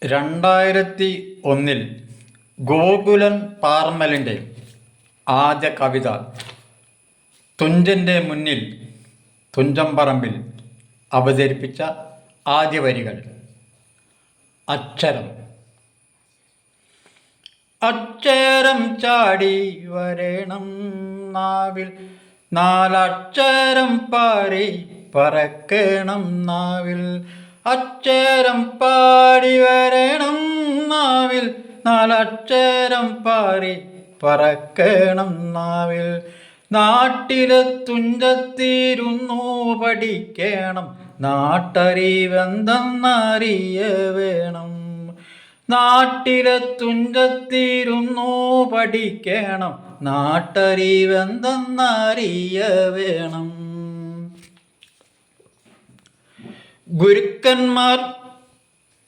2001 ഗോകുലൻ പാർമലിൻ്റെ ആദ്യ കവിത തുഞ്ചൻ്റെ മുന്നിൽ തുഞ്ചംപറമ്പിൽ അവതരിപ്പിച്ച ആദ്യ വരികൾ. അക്ഷരം. അക്ഷരം ചാടി വരേണം നാവിൽ, നാലക്ഷരം പാറി പറക്കണം നാവിൽ. അക്ഷരം പാടി വരണം നാവിൽ, നാലക്ഷരം പാറി പറക്കണം നാവിൽ. നാട്ടിലെ തുഞ്ചത്തിരുന്നു പഠിക്കണം, നാട്ടറിവെന്തെന്നറിയ വേണം. നാട്ടിലെ തുഞ്ചത്തിരുന്നു പഠിക്കണം, നാട്ടറിവെന്തെന്നറിയ വേണം. ഗുരുക്കന്മാർ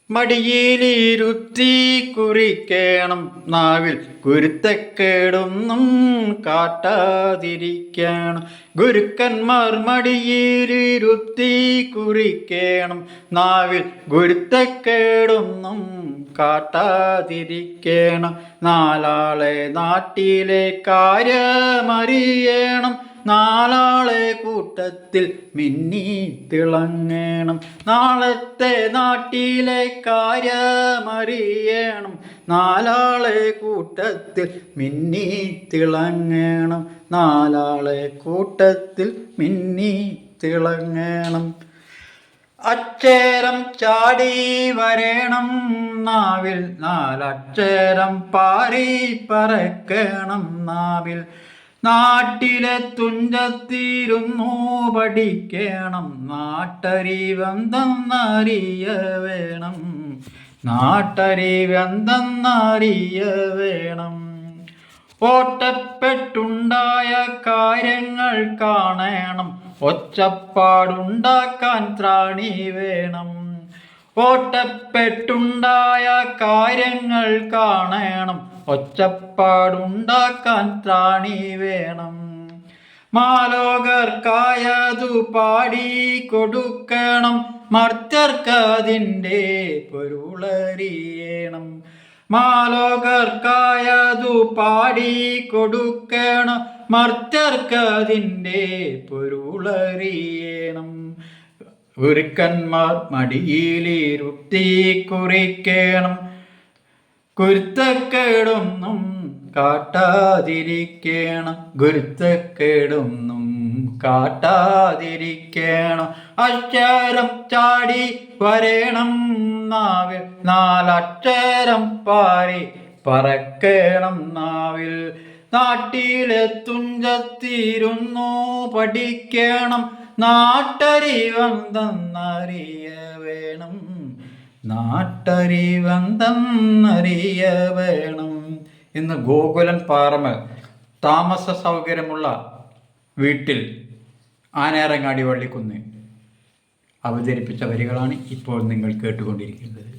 മടിയിലിരുത്തി കുറിക്കണം നാവിൽ, ഗുരുത്തക്കേടൊന്നും കാട്ടാതിരിക്കണം. ഗുരുക്കന്മാർ മടിയിലിരുത്തി കുറിക്കണം നാവിൽ, ഗുരുത്തക്കേടൊന്നും കാട്ടാതിരിക്കണം. നാലാളെ നാട്ടിലെ കാര്യമറിയണം, നാലാളെ കൂട്ടത്തിൽ മിന്നി തിളങ്ങണം. നാളത്തെ നാട്ടിലെ കാര്യമറിയണം, നാലാളെ കൂട്ടത്തിൽ മിന്നി തിളങ്ങണം. നാലാളെ കൂട്ടത്തിൽ മിന്നി തിളങ്ങണം. അക്ഷരം ചാടി വരേണം നാവിൽ, നാലക്ഷരം പാറി പറക്കണം നാവിൽ. നാട്ടിലെ തുഞ്ചത്തിരുന്നു പഠിക്കണം, നാട്ടറിവെന്തെന്നറിയ വേണം. നാട്ടറിവെന്തെന്നറിയ വേണം. ഓട്ടപ്പെട്ടുണ്ടായ കാര്യങ്ങൾ കാണണം, ഒച്ചപ്പാടുണ്ടാക്കാൻ ത്രാണി വേണം. ഓട്ടപ്പെട്ടുണ്ടായ കാര്യങ്ങൾ കാണണം, ഒച്ചപ്പാടുണ്ടാക്കാൻ ത്രാണി വേണം. മാലോകർക്കായതു പാടി കൊടുക്കണം, മർത്യർക്കതിൻ്റെ പൊരുളറിയണം. മാലോകർക്കായതു പാടി കൊടുക്കണം, മർത്യർക്കതിൻ്റെ പൊരുളറിയണം. ഗുരുക്കന്മാർ മടിയിലിരുത്തി കുറിക്കണം, ഗുരുത്തക്കേടൊന്നും കാട്ടാതിരിക്കണം. ഗുരുത്തക്കേടൊന്നും കാട്ടാതിരിക്കണം. അക്ഷരം ചാടി വരേണം നാവിൽ, നാലക്ഷരം പാറി പറക്കണം നാവിൽ. നാട്ടിലെ തുഞ്ചത്തിരുന്നു പഠിക്കണം, നാട്ടറിവെന്തെന്നറിയ വേണം. നാട്ടറിവെന്തെന്നറിയ വേണം. ഇന്ന് ഗോകുലൻ പാറമൽ താമസ സൗകര്യമുള്ള വീട്ടിൽ ആനേറങ്ങാടി വള്ളിക്കുന്ന് അവതരിപ്പിച്ച വരികളാണ് ഇപ്പോൾ നിങ്ങൾ കേട്ടുകൊണ്ടിരിക്കുന്നത്.